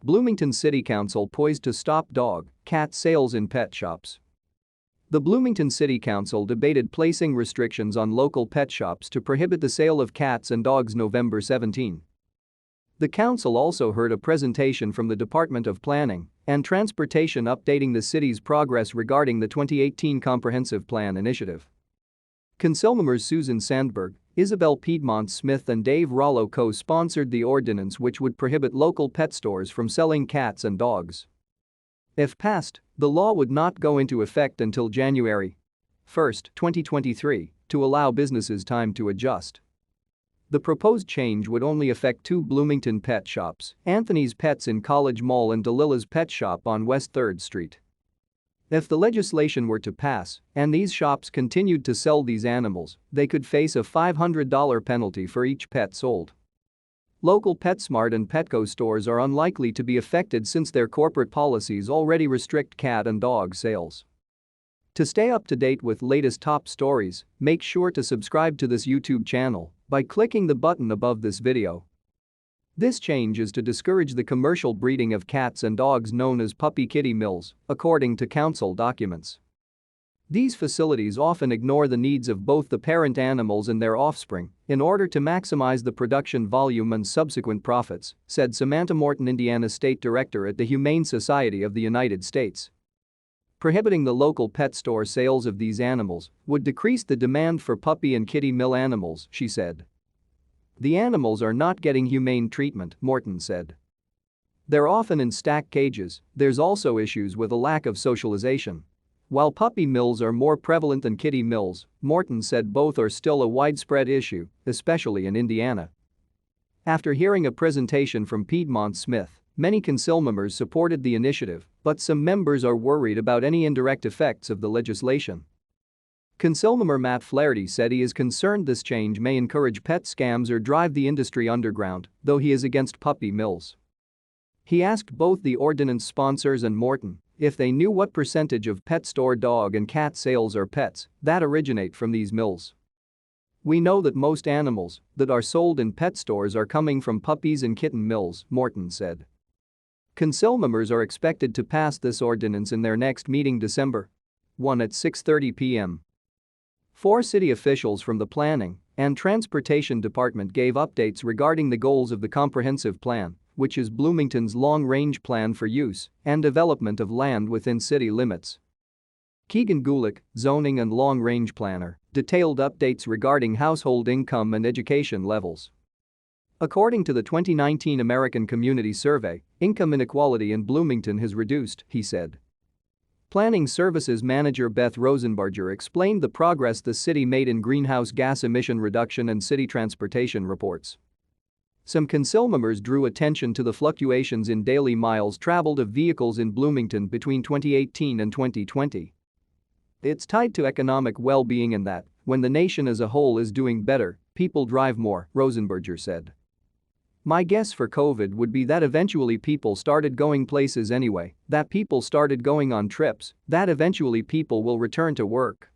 Bloomington City Council poised to stop dog, cat sales in pet shops. The Bloomington City Council debated placing restrictions on local pet shops to prohibit the sale of cats and dogs November 17. The council also heard a presentation from the Department of Planning and Transportation updating the city's progress regarding the 2018 Comprehensive Plan initiative. Councilmembers Susan Sandberg, Isabel Piedmont Smith and Dave Rollo co-sponsored the ordinance which would prohibit local pet stores from selling cats and dogs. If passed, the law would not go into effect until January 1, 2023, to allow businesses time to adjust. The proposed change would only affect two Bloomington pet shops, Anthony's Pets in College Mall and Delilah's Pet Shop on West 3rd Street. If the legislation were to pass and these shops continued to sell these animals, they could face a $500 penalty for each pet sold. Local PetSmart and Petco stores are unlikely to be affected since their corporate policies already restrict cat and dog sales. To stay up to date with latest top stories, make sure to subscribe to this YouTube channel by clicking the button above this video. This change is to discourage the commercial breeding of cats and dogs known as puppy kitty mills, according to council documents. These facilities often ignore the needs of both the parent animals and their offspring in order to maximize the production volume and subsequent profits, said Samantha Morton, Indiana State Director at the Humane Society of the United States. Prohibiting the local pet store sales of these animals would decrease the demand for puppy and kitty mill animals, she said. The animals are not getting humane treatment, Morton said. They're often in stacked cages. There's also issues with a lack of socialization. While puppy mills are more prevalent than kitty mills, Morton said both are still a widespread issue, especially in Indiana. After hearing a presentation from Piedmont Smith, many councilmembers supported the initiative, but some members are worried about any indirect effects of the legislation. Councilmember Matt Flaherty said he is concerned this change may encourage pet scams or drive the industry underground, though he is against puppy mills. He asked both the ordinance sponsors and Morton if they knew what percentage of pet store dog and cat sales are pets that originate from these mills. "We know that most animals that are sold in pet stores are coming from puppies and kitten mills," Morton said. Councilmembers are expected to pass this ordinance in their next meeting December 1 at 6:30 p.m. Four city officials from the Planning and Transportation Department gave updates regarding the goals of the Comprehensive Plan, which is Bloomington's long-range plan for use and development of land within city limits. Keegan Gulick, zoning and long-range planner, detailed updates regarding household income and education levels. According to the 2019 American Community Survey, income inequality in Bloomington has reduced, he said. Planning Services Manager Beth Rosenbarger explained the progress the city made in greenhouse gas emission reduction and city transportation reports. Some councilmembers drew attention to the fluctuations in daily miles traveled of vehicles in Bloomington between 2018 and 2020. It's tied to economic well-being and that, when the nation as a whole is doing better, people drive more, Rosenbarger said. My guess for COVID would be that eventually people started going places anyway, that people started going on trips, that eventually people will return to work.